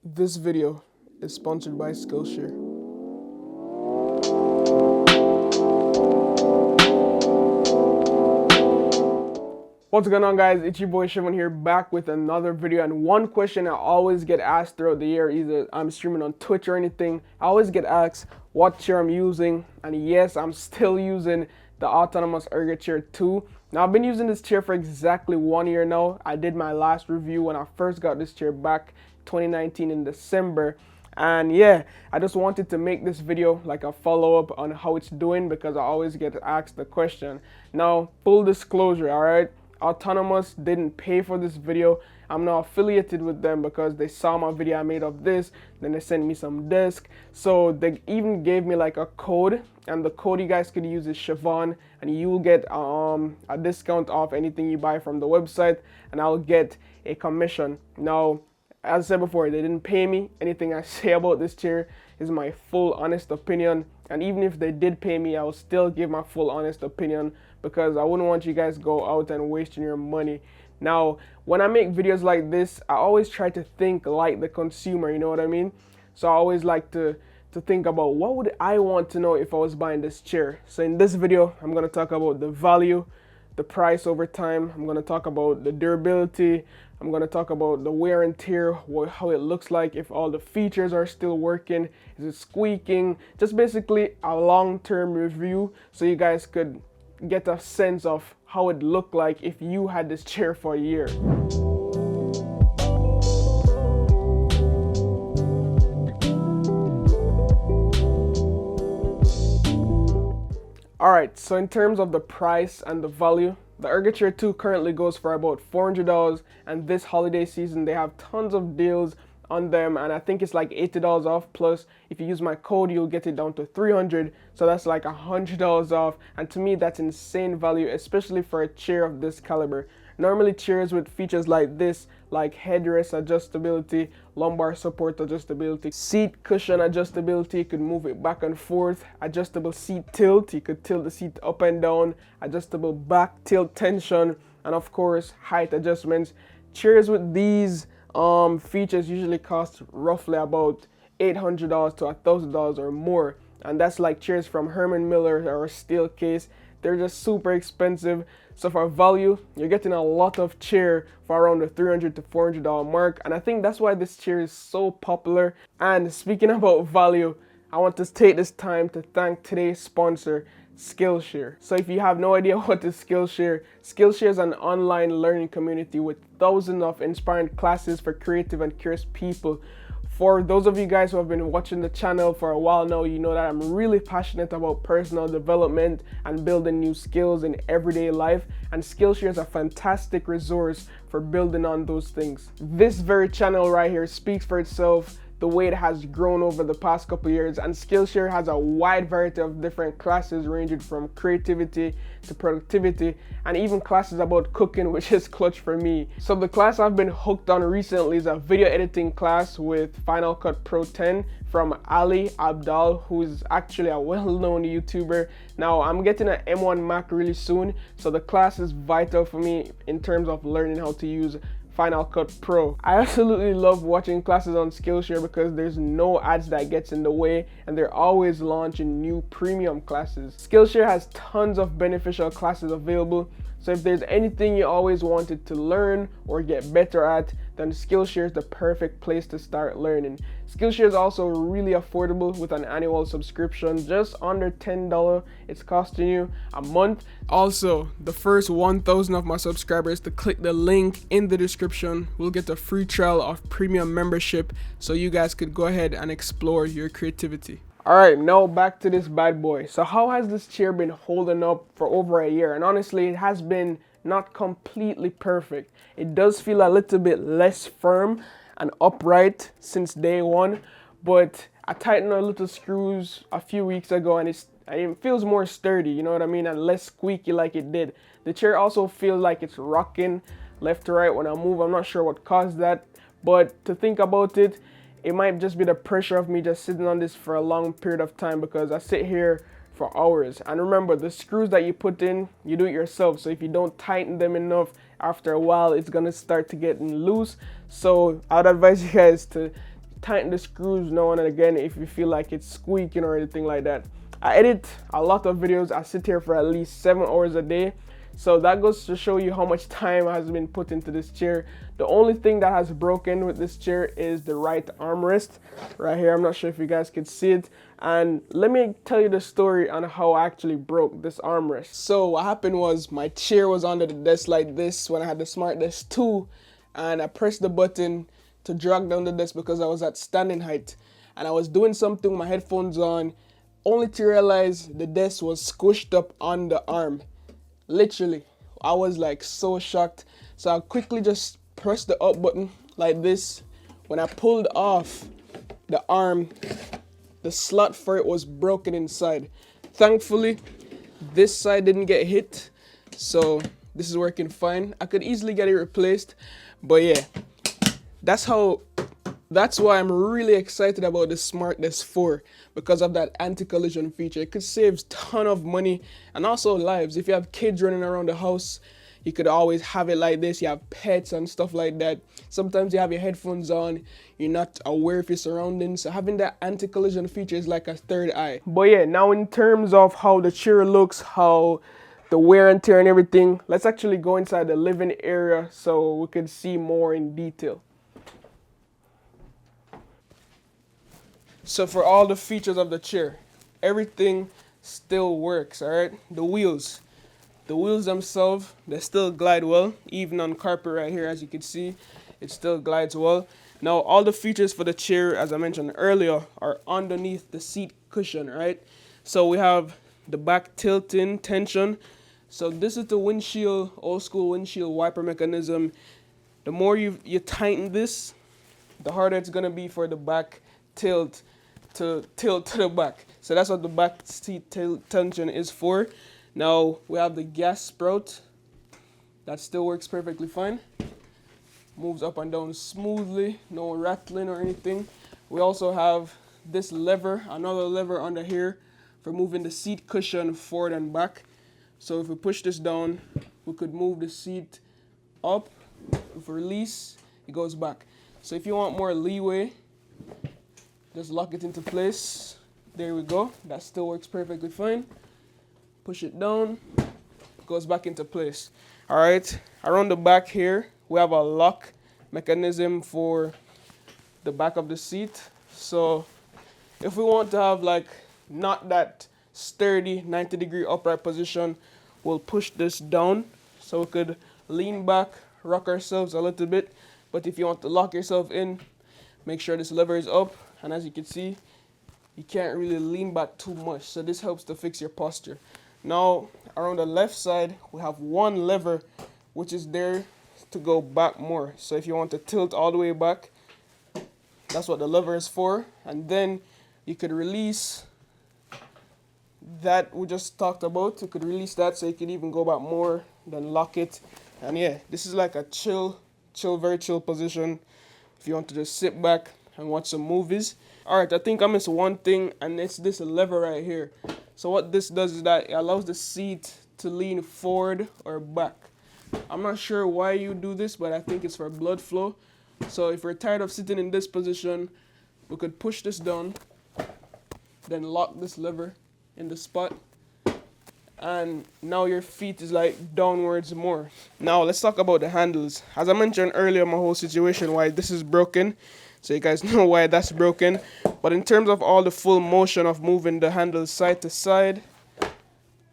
This video is sponsored by Skillshare. What's going on, guys? It's your boy Shevon here, back with another video. And one question I always get asked throughout the year, either I'm streaming on Twitch or anything, I always get asked what chair I'm using. And yes, I'm still using the Autonomous Ergo Chair 2. Now, I've been using this chair for exactly 1 year now. I did my last review when I first got this chair back 2019 in December. And yeah, I just wanted to make this video like a follow-up on how it's doing, because I always get asked the question. Now, full disclosure, all right? Autonomous didn't pay for this video. I'm now affiliated with them because they saw my video I made of this, then they sent me some disc. So they even gave me like a code, and the code you guys could use is Shevon, and you will get a discount off anything you buy from the website, and I'll get a commission. Now, as I said before, they didn't pay me. Anything I say about this chair is my full honest opinion, and even if they did pay me, I will still give my full honest opinion, because I wouldn't want you guys to go out and wasting your money. Now, when I make videos like this, I always try to think like the consumer, you know what I mean? So I always like to think about what would I want to know if I was buying this chair. So in this video, I'm going to talk about the value, the price over time. I'm going to talk about the durability. I'm going to talk about the wear and tear, how it looks like, if all the features are still working, is it squeaking, just basically a long-term review so you guys could get a sense of how it looked like if you had this chair for a year. Alright, so in terms of the price and the value, the ErgoChair 2 currently goes for about $400, and this holiday season they have tons of deals on them, and I think it's like $80 off, plus if you use my code you'll get it down to $300, so that's like $100 off. And to me, that's insane value, especially for a chair of this caliber. Normally chairs with features like this, like headrest adjustability, lumbar support adjustability, seat cushion adjustability, you could move it back and forth, adjustable seat tilt, you could tilt the seat up and down, adjustable back tilt tension, and of course height adjustments. Chairs with these features usually cost roughly about $800 to $1,000 or more, and that's like chairs from Herman Miller or Steelcase. They're just super expensive. So for value, you're getting a lot of chair for around the $300 to $400 mark, and I think that's why this chair is so popular. And speaking about value, I want to take this time to thank today's sponsor, Skillshare. So if you have no idea what is Skillshare, Skillshare is an online learning community with thousands of inspiring classes for creative and curious people. For those of you guys who have been watching the channel for a while now, you know that I'm really passionate about personal development and building new skills in everyday life, and Skillshare is a fantastic resource for building on those things. This very channel right here speaks for itself, the way it has grown over the past couple years, and Skillshare has a wide variety of different classes ranging from creativity to productivity, and even classes about cooking, which is clutch for me. So the class I've been hooked on recently is a video editing class with Final Cut Pro 10 from Ali Abdal, who is actually a well-known YouTuber. Now, I'm getting an M1 Mac really soon, so the class is vital for me in terms of learning how to use Final Cut Pro. I absolutely love watching classes on Skillshare because there's no ads that gets in the way, and they're always launching new premium classes. Skillshare has tons of beneficial classes available, so if there's anything you always wanted to learn or get better at, then Skillshare is the perfect place to start learning. Skillshare is also really affordable with an annual subscription, just under $10 it's costing you a month. Also, the first 1,000 of my subscribers to click the link in the description will get a free trial of premium membership, so you guys could go ahead and explore your creativity. Alright, now back to this bad boy. So how has this chair been holding up for over a year? And honestly, it has been not completely perfect. It does feel a little bit less firm and upright since day one, but I tightened a little screws a few weeks ago, and it feels more sturdy, you know what I mean, and less squeaky like it did. The chair also feels like it's rocking left to right when I move. I'm not sure what caused that, but to think about it, it might just be the pressure of me just sitting on this for a long period of time, because I sit here for hours. And remember, the screws that you put in, you do it yourself. So if you don't tighten them enough, after a while, it's gonna start to get loose. So I'd advise you guys to tighten the screws now and again if you feel like it's squeaking or anything like that. I edit a lot of videos. I sit here for at least 7 hours a day. So that goes to show you how much time has been put into this chair. The only thing that has broken with this chair is the right armrest right here. I'm not sure if you guys can see it. And let me tell you the story on how I actually broke this armrest. So what happened was my chair was under the desk like this when I had the Smart Desk 2, and I pressed the button to drag down the desk because I was at standing height. And I was doing something with my headphones on, only to realize the desk was squished up on the arm. Literally, I was like so shocked. So I quickly just pressed the up button like this. When I pulled off the arm, the slot for it was broken inside. Thankfully, this side didn't get hit, so this is working fine. I could easily get it replaced, but yeah, that's why I'm really excited about the Smart Desk 4, because of that anti-collision feature. It could save ton of money and also lives. If you have kids running around the house, you could always have it like this. You have pets and stuff like that. Sometimes you have your headphones on, you're not aware of your surroundings. So having that anti-collision feature is like a third eye. But yeah, now in terms of how the chair looks, how the wear and tear and everything, let's actually go inside the living area so we can see more in detail. So for all the features of the chair, everything still works, all right? The wheels themselves, they still glide well, even on carpet right here, as you can see, it still glides well. Now, all the features for the chair, as I mentioned earlier, are underneath the seat cushion, right? So we have the back tilting tension. So this is the windshield, old school windshield wiper mechanism. The more you tighten this, the harder it's gonna be for the back tilt to the back. So that's what the back seat tension is for. Now we have the gas sprout. That still works perfectly fine. Moves up and down smoothly, no rattling or anything. We also have this lever, another lever under here for moving the seat cushion forward and back. So if we push this down, we could move the seat up. If we release, it goes back. So if you want more leeway, just lock it into place. There we go. That still works perfectly fine. Push it down, goes back into place. All right, around the back here, we have a lock mechanism for the back of the seat. So if we want to have like not that sturdy 90-degree upright position, we'll push this down so we could lean back, rock ourselves a little bit. But if you want to lock yourself in, make sure this lever is up. And as you can see, you can't really lean back too much. So this helps to fix your posture. Now, around the left side, we have one lever, which is there to go back more. So if you want to tilt all the way back, that's what the lever is for. And then you could release that we just talked about. You could release that so you can even go back more, then lock it. And yeah, this is like a very chill position if you want to just sit back and watch some movies. All right, I think I missed one thing, and it's this lever right here. So what this does is that it allows the seat to lean forward or back. I'm not sure why you do this, but I think it's for blood flow. So if we're tired of sitting in this position, we could push this down, then lock this lever in the spot, and now your feet is like downwards more. Now let's talk about the handles. As I mentioned earlier, my whole situation, why this is broken, so you guys know why that's broken. But in terms of all the full motion of moving the handles side to side,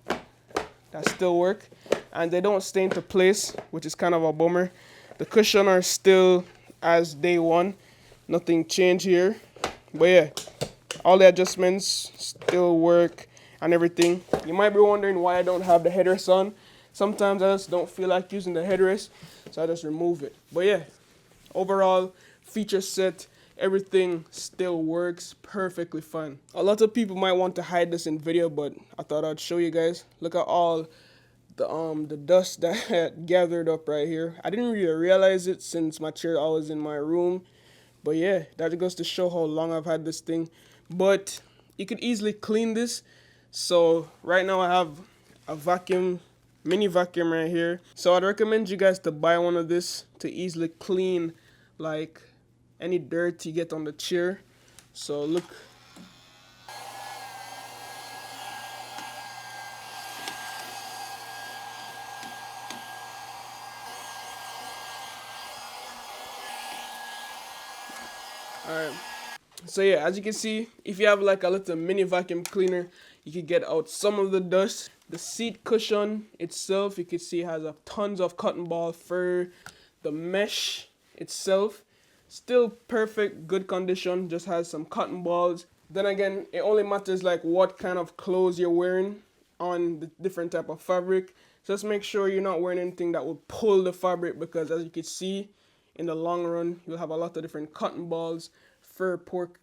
that still work, and they don't stay into place, which is kind of a bummer. The cushion are still as day one, nothing changed here. But yeah, all the adjustments still work and everything. You might be wondering why I don't have the headrest on. Sometimes I just don't feel like using the headrest, so I just remove it. But yeah, overall feature set, everything still works perfectly fine. A lot of people might want to hide this in video, but I thought I'd show you guys. Look at all the dust that had gathered up right here. I didn't really realize it since my chair always in my room. But yeah, that goes to show how long I've had this thing. But you could easily clean this. So right now I have a mini vacuum right here. So I'd recommend you guys to buy one of this to easily clean like any dirt you get on the chair. So look. Alright. So yeah, as you can see, if you have like a little mini vacuum cleaner, you can get out some of the dust. The seat cushion itself, you can see has a tons of cotton ball fur. The mesh itself, still perfect, good condition, just has some cotton balls. Then again, it only matters like what kind of clothes you're wearing on the different type of fabric. Just make sure you're not wearing anything that will pull the fabric, because as you can see, in the long run, you'll have a lot of different cotton balls, fur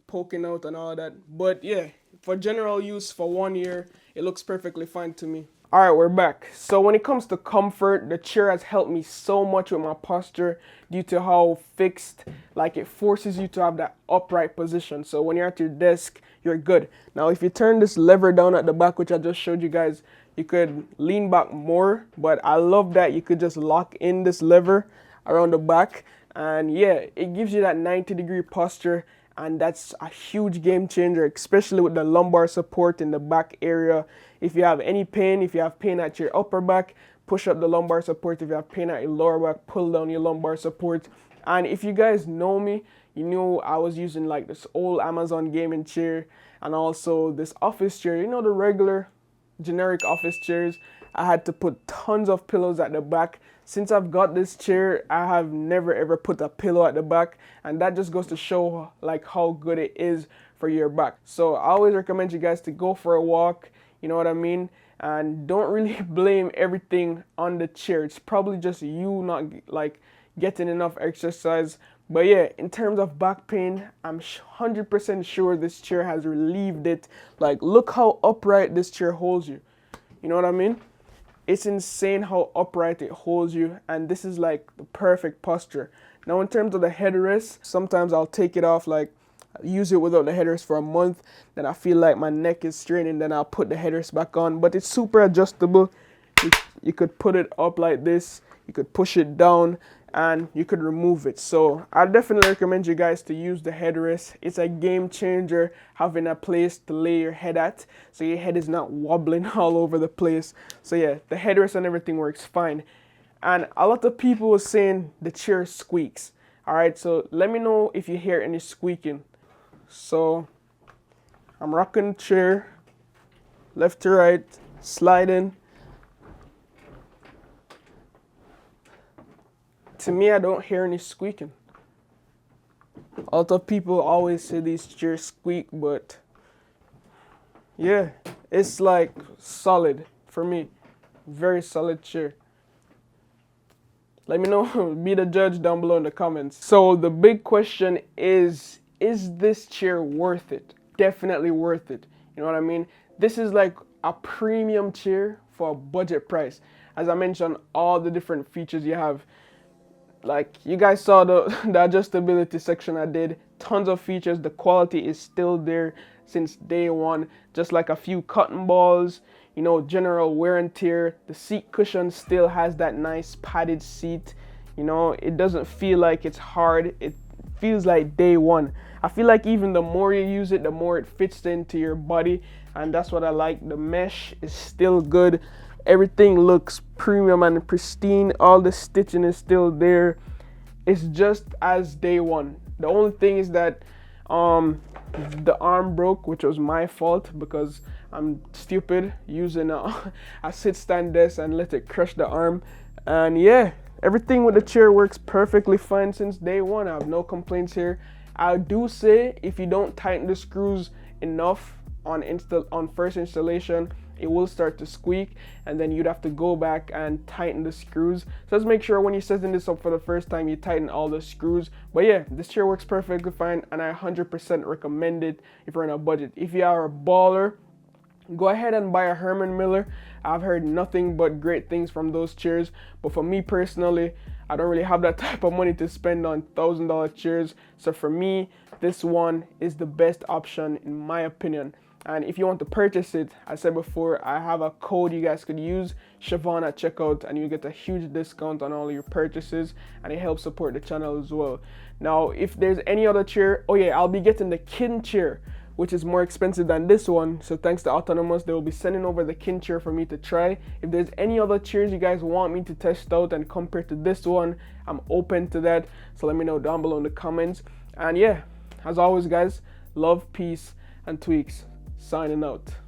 poking out and all that. But yeah, for general use for 1 year, it looks perfectly fine to me. All right, we're back. So when it comes to comfort, the chair has helped me so much with my posture due to how fixed, like it forces you to have that upright position. So when you're at your desk, you're good. Now, if you turn this lever down at the back, which I just showed you guys, you could lean back more, but I love that you could just lock in this lever around the back. And yeah, it gives you that 90-degree posture, and that's a huge game changer, especially with the lumbar support in the back area. If you have any pain, if you have pain at your upper back, push up the lumbar support. If you have pain at your lower back, pull down your lumbar support. And if you guys know me, you know I was using like this old Amazon gaming chair and also this office chair, you know, the regular generic office chairs. I had to put tons of pillows at the back. Since I've got this chair, I have never ever put a pillow at the back, and that just goes to show like how good it is for your back. So I always recommend you guys to go for a walk, you know what I mean? And don't really blame everything on the chair. It's probably just you not like getting enough exercise. But yeah, in terms of back pain, I'm 100% sure this chair has relieved it. Like, look how upright this chair holds you. You know what I mean? It's insane how upright it holds you, and this is like the perfect posture. Now, in terms of the headrest, sometimes I'll take it off, like use it without the headrest for a month, then I feel like my neck is straining, then I'll put the headrest back on. But it's super adjustable. You could put it up like this, you could push it down, and you could remove it. So I definitely recommend you guys to use the headrest. It's a game changer, having a place to lay your head at, so your head is not wobbling all over the place. So yeah, the headrest and everything works fine. And a lot of people were saying the chair squeaks. All right, so let me know if you hear any squeaking. So I'm rocking the chair left to right, sliding. To me, I don't hear any squeaking. A lot of people always say these chairs squeak, but yeah, it's like solid for me. Very solid chair. Let me know, be the judge down below in the comments. So the big question is this chair worth it? Definitely worth it. You know what I mean? This is like a premium chair for a budget price. As I mentioned, all the different features you have. Like, you guys saw the adjustability section I did. Tons of features. The quality is still there since day one. Just like a few cotton balls, you know, general wear and tear. The seat cushion still has that nice padded seat. You know, it doesn't feel like it's hard. It feels like day one. I feel like even the more you use it, the more it fits into your body. And that's what I like. The mesh is still good. Everything looks premium and pristine. All the stitching is still there. It's just as day one. The only thing is that the arm broke, which was my fault because I'm stupid using a sit stand desk and let it crush the arm. And yeah, everything with the chair works perfectly fine since day one. I have no complaints here. I do say if you don't tighten the screws enough on first installation, it will start to squeak, and then you'd have to go back and tighten the screws. So let's make sure when you're setting this up for the first time, you tighten all the screws. But yeah, this chair works perfectly fine, and I 100% recommend it if you're on a budget. If you are a baller, go ahead and buy a Herman Miller. I've heard nothing but great things from those chairs, but for me personally, I don't really have that type of money to spend on $1,000 chairs. So for me, this one is the best option in my opinion. And if you want to purchase it, I said before, I have a code you guys could use, Shevon at checkout, and you get a huge discount on all your purchases, and it helps support the channel as well. Now, if there's any other chair, oh yeah, I'll be getting the kin chair, which is more expensive than this one. So thanks to Autonomous, they will be sending over the kin chair for me to try. If there's any other chairs you guys want me to test out and compare to this one, I'm open to that. So let me know down below in the comments. And yeah, as always guys, love, peace, and tweaks. Signing out.